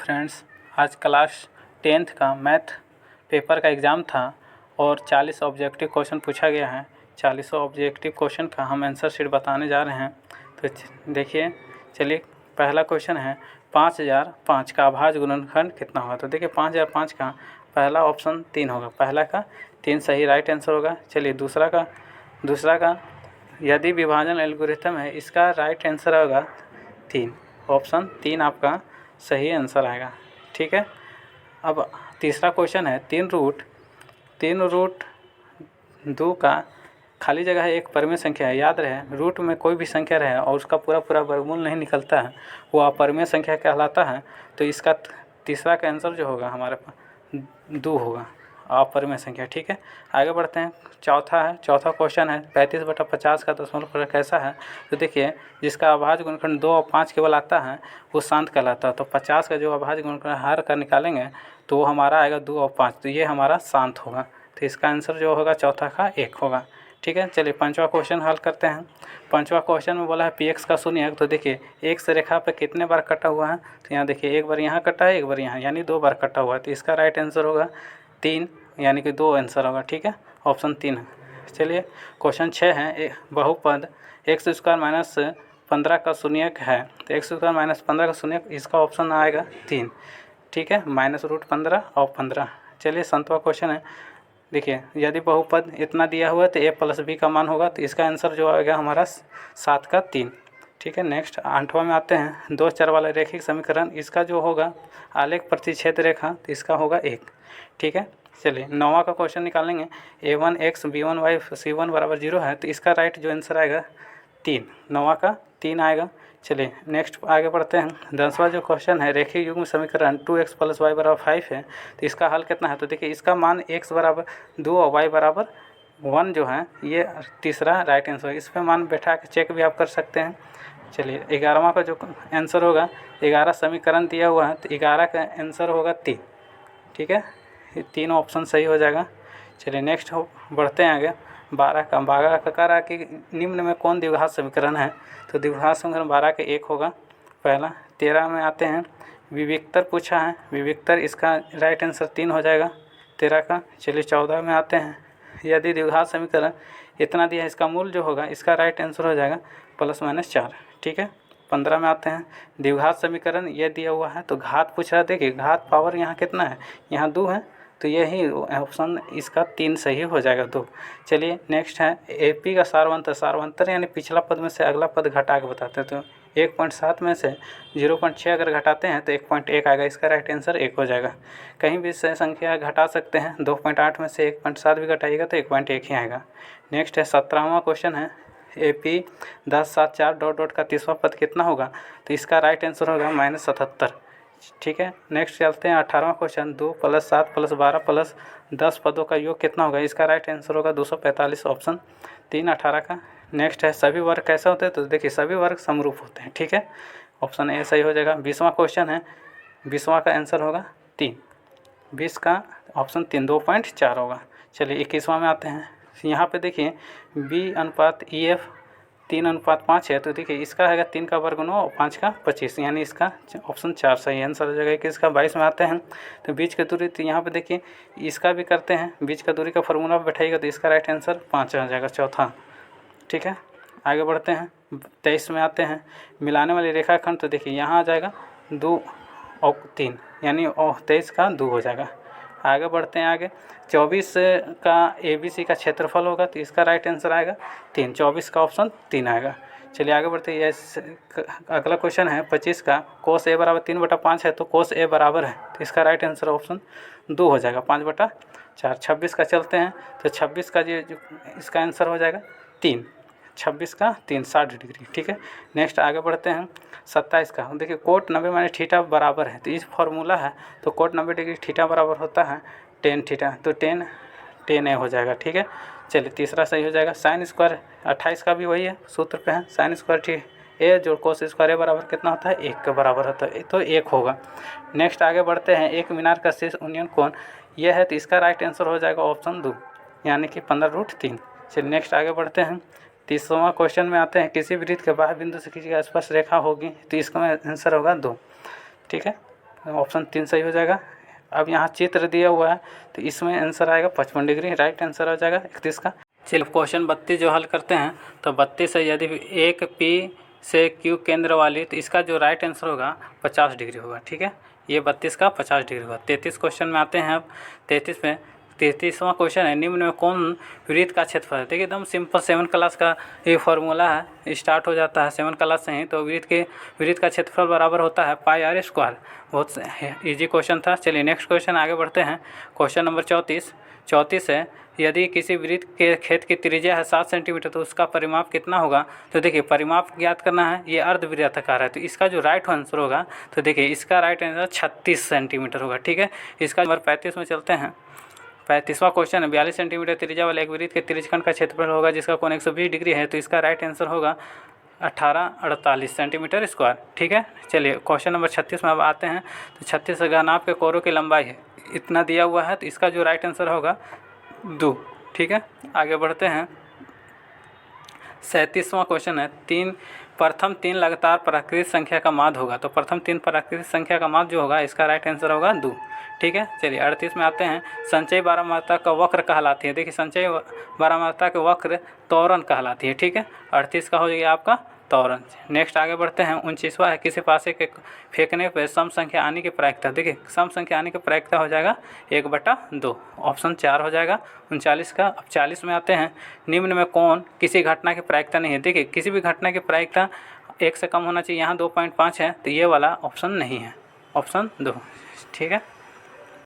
Friends, आज class 10th का math paper का एग्ज़ाम था और 40 ऑब्जेक्टिव क्वेश्चन पूछा गया है। 40 ऑब्जेक्टिव क्वेश्चन का हम आंसर शीट बताने जा रहे हैं। तो देखिए, चलिए पहला क्वेश्चन है 5005 का अभाज्य गुणनखंड कितना होगा। तो देखिए 5005 का पहला ऑप्शन 3 होगा, पहला का 3 सही राइट आंसर होगा। चलिए दूसरा का यदि विभाजन एल्गोरिथम है, इसका राइट आंसर होगा 3, ऑप्शन 3 आपका सही आंसर आएगा। ठीक है, अब तीसरा क्वेश्चन है 3 रूट 2 का खाली जगह है, एक परिमेय संख्या है। याद रहे, रूट में कोई भी संख्या रहे और उसका पूरा वर्गमूल नहीं निकलता है, वो अपरिमेय संख्या कहलाता है। तो इसका तीसरा का आंसर जो होगा हमारे पास 2 होगा, अपरिमेय संख्या। ठीक है, आगे बढ़ते हैं। चौथा क्वेश्चन है 35/50 का दशमलव कैसा है। तो देखिए, जिसका अभाज्य गुणनखंड 2 और 5 केवल आता है वो शांत कहलाता है। तो 50 का जो अभाज्य गुणनखंड हर का निकालेंगे तो वो हमारा आएगा 2 और 5, तो ये हमारा शांत होगा। तो इसका आंसर जो होगा चौथा का 1 होगा। ठीक है, चलिए पांचवा क्वेश्चन हल करते हैं। पांचवा क्वेश्चन में बोला है px का शून्य। तो देखिए एक से रेखा पे कितने बार कटा हुआ है। तो यहाँ देखिए एक बार यहाँ कटा है, एक बार यहाँ, यानी 2 बार कटा हुआ है। तो इसका राइट आंसर होगा 3, यानी कि 2 आंसर होगा। ठीक है, ऑप्शन 3 है। चलिए क्वेश्चन 6 है बहुपद x² - 15 का शून्यक है। तो x² - 15 का शून्यक, इसका ऑप्शन आएगा 3। ठीक है, -√15 और 15। चलिए 7वां क्वेश्चन है। देखिए यदि बहुपद इतना दिया हुआ है तो a + b का मान होगा। तो इसका आंसर जो आएगा हमारा 7 का 3। ठीक है, नेक्स्ट 8वां में आते हैं। 2 चर वाला रैखिक समीकरण, इसका जो होगा आलेख प्रतिच्छेद रेखा, तो इसका होगा 1। ठीक है, चलिए 9वां का क्वेश्चन निकालेंगे। a1x b1y c1 = 0 है। तो इसका राइट जो आंसर आएगा 3, 9वां का 3 आएगा। चलिए नेक्स्ट आगे बढ़ते हैं। 10वां जो क्वेश्चन है रैखिक युग्म समीकरण 2x + y = 5 है। तो इसका हल कितना है। तो देखिए इसका मान x = 2 और y = 1 जो है, ये तीसरा राइट आंसर है। इस पर मान बैठा के चेक भी आप कर सकते हैं। चलिए 11वां का जो आंसर होगा, 11 समीकरण दिया हुआ है, तो 11 का आंसर होगा 3। ठीक है, ये 3 ऑप्शन सही हो जाएगा। चलिए नेक्स्ट बढ़ते हैं आगे। 12 का कह रहा है कि निम्न में कौन द्विघात समीकरण है। तो द्विघात समीकरण 12 के 1 होगा पहला। 13 में आते हैं, विविक्तर पूछा है, विविक्तर, इसका राइट आंसर 3 हो जाएगा 13 का। चलिए 14 में आते हैं, यदि द्विघात समीकरण इतना दिया है, इसका मूल जो होगा, इसका राइट आंसर हो जाएगा +-4। ठीक है, 15 में आते हैं, द्विघात समीकरण ये दिया हुआ है तो घात पूछ रहा है। देखिए घात पावर यहाँ कितना है, यहाँ 2 है, तो यही ऑप्शन इसका 3 सही हो जाएगा 2। चलिए नेक्स्ट है AP का सारवंतर यानी पिछला पद में से अगला पद घटा के बताते हैं। तो 1.7 में से 0.6 अगर घटाते हैं तो 1.1 आएगा। इसका राइट आंसर 1 हो जाएगा। कहीं भी से संख्या घटा सकते हैं, 2.8 में से 1.7 भी घटाइएगा तो 1.1 ही आएगा। नेक्स्ट है 17वां क्वेश्चन है, AP 10 7 4 ... का 30वां पद कितना होगा। तो इसका राइट आंसर होगा -77। ठीक है, नेक्स्ट चलते हैं 18वां क्वेश्चन, 2 + 7 + 12 + 10 पदों का योग कितना होगा। इसका राइट आंसर होगा 245, ऑप्शन 3 18 का। नेक्स्ट है सभी वर्ग कैसे होते हैं। तो देखिए सभी वर्ग समरूप होते हैं। ठीक है, ऑप्शन ए सही हो जाएगा। 20वां क्वेश्चन है, 20वां का आंसर होगा 3, 20 का ऑप्शन 3 2.4 होगा। चलिए 21वां में आते हैं। यहाँ पे देखिए B/EF 3:5 है। तो देखिए इसका है 3 का वर्ग 9 और 5 का 25, यानी इसका ऑप्शन 4 सही आंसर हो जाएगा। कि इसका 22 में आते हैं, तो बीच की दूरी, तो यहाँ पे देखिए इसका भी करते हैं, बीच का दूरी का फॉर्मूला बैठाइएगा तो इसका राइट आंसर 5 आ जाएगा, चौथा। ठीक है, आगे बढ़ते हैं। 23 में आते हैं, मिलाने वाली रेखाखंड। तो देखिए यहाँ आ जाएगा 2 और 3, यानी 23 का 2 हो जाएगा। आगे बढ़ते हैं आगे। 24 का ABC का क्षेत्रफल होगा, तो इसका राइट आंसर आएगा 3, 24 का ऑप्शन 3 आएगा। चलिए आगे बढ़ते हैं। अगला क्वेश्चन है 25 का, cos A = 3/5 है। तो cos A बराबर है, तो इसका राइट आंसर ऑप्शन 2 हो जाएगा, 5/4। 26 का चलते हैं, तो 26 का जो इसका आंसर हो जाएगा 3, 26 का 3 60 डिग्री। ठीक है, नेक्स्ट आगे बढ़ते हैं। 27 का देखिए कोट 90 - थीटा बराबर है। तो इस फॉर्मूला है, तो कोट 90 डिग्री थीटा बराबर होता है tan थीटा, तो tan A हो जाएगा। ठीक है, चलिए तीसरा सही हो जाएगा। sin² 28 का भी वही है, सूत्र पे है, sin² A जो cos² A बराबर कितना होता है, 1 के बराबर होता है, तो 1 होगा। नेक्स्ट आगे बढ़ते हैं। एक मीनार का शीर्ष उन्नयन कोण यह है, तो इसका राइट आंसर हो जाएगा ऑप्शन 2, यानी कि 15√3। चलिए नेक्स्ट आगे बढ़ते हैं। 30वां क्वेश्चन में आते हैं, किसी वृत्त के बाह्य बिंदु से खींची गई स्पर्श रेखा होगी, तो इसका आंसर होगा 2। ठीक है, ऑप्शन 3 सही हो जाएगा। अब यहाँ चित्र दिया हुआ है तो इसमें आंसर आएगा 55 डिग्री, राइट आंसर हो जाएगा 31 का। चलिए क्वेश्चन 32 जो हल करते हैं तो 32 से यदि एक पी से क्यू केंद्र वाली, तो इसका जो राइट आंसर होगा 50 डिग्री होगा। ठीक है, ये 32 का 50 डिग्री होगा। 33 क्वेश्चन में आते हैं। अब 33 में 33वां क्वेश्चन है, निम्न में कौन वृत्त का क्षेत्रफल है। देखिए एकदम सिंपल 7 क्लास का ये फार्मूला है, स्टार्ट हो जाता है 7 क्लास से ही। तो वृत्त का क्षेत्रफल बराबर होता है पाई आर स्क्वायर। बहुत इजी क्वेश्चन था। चलिए नेक्स्ट क्वेश्चन आगे बढ़ते हैं। क्वेश्चन नंबर 34 है, यदि किसी वृत्त के खेत की त्रिज्या है 7 सेंटीमीटर तो उसका परिमाप कितना होगा। तो देखिए परिमाप ज्ञात करना है, ये अर्धवृत्ताकार है तो इसका जो राइट आंसर होगा, तो देखिए इसका राइट आंसर 36 सेंटीमीटर होगा। ठीक है, इसका नंबर 35 में चलते हैं। 35वां क्वेश्चन है, 42 सेंटीमीटर त्रिज्या वाले एक वृत्त के त्रिज्यखंड का क्षेत्रफल होगा जिसका कोण 120 डिग्री है, तो इसका राइट आंसर होगा 1848 सेंटीमीटर स्क्वायर। ठीक है, चलिए क्वेश्चन नंबर 36 में अब आते हैं। तो 36 घनाभ के कोरों की लंबाई है इतना दिया हुआ है, तो इसका जो राइट आंसर होगा 2। ठीक है, आगे बढ़ते हैं। 37वां क्वेश्चन है, प्रथम 3 लगातार प्राकृतिक संख्या का माध्य होगा। तो प्रथम 3 प्राकृतिक संख्या का माध्य जो होगा इसका राइट आंसर होगा 2। ठीक है, चलिए 38 में आते हैं। संचयी बारहमात्रता का वक्र कहलाती है। देखिए संचयी बारहमात्रता के वक्र त्वरण कहलाती है। ठीक है, 38 का हो जाएगा आपका त्वरण। नेक्स्ट आगे बढ़ते हैं। 29वां है, किसी पासे के फेंकने पर सम संख्या आने की प्रायिकता। देखिए सम संख्या आने की प्रायिकता हो जाएगा 1/2। ऑप्शन 4 हो जाएगा 39 का। अब 40 में आते हैं। निम्न में कौन किसी घटना की प्रायिकता नहीं है। देखिए किसी भी घटना की प्रायिकता 1 से कम होना चाहिए, यहाँ 2.5 है तो ये वाला ऑप्शन नहीं है, ऑप्शन 2। ठीक है।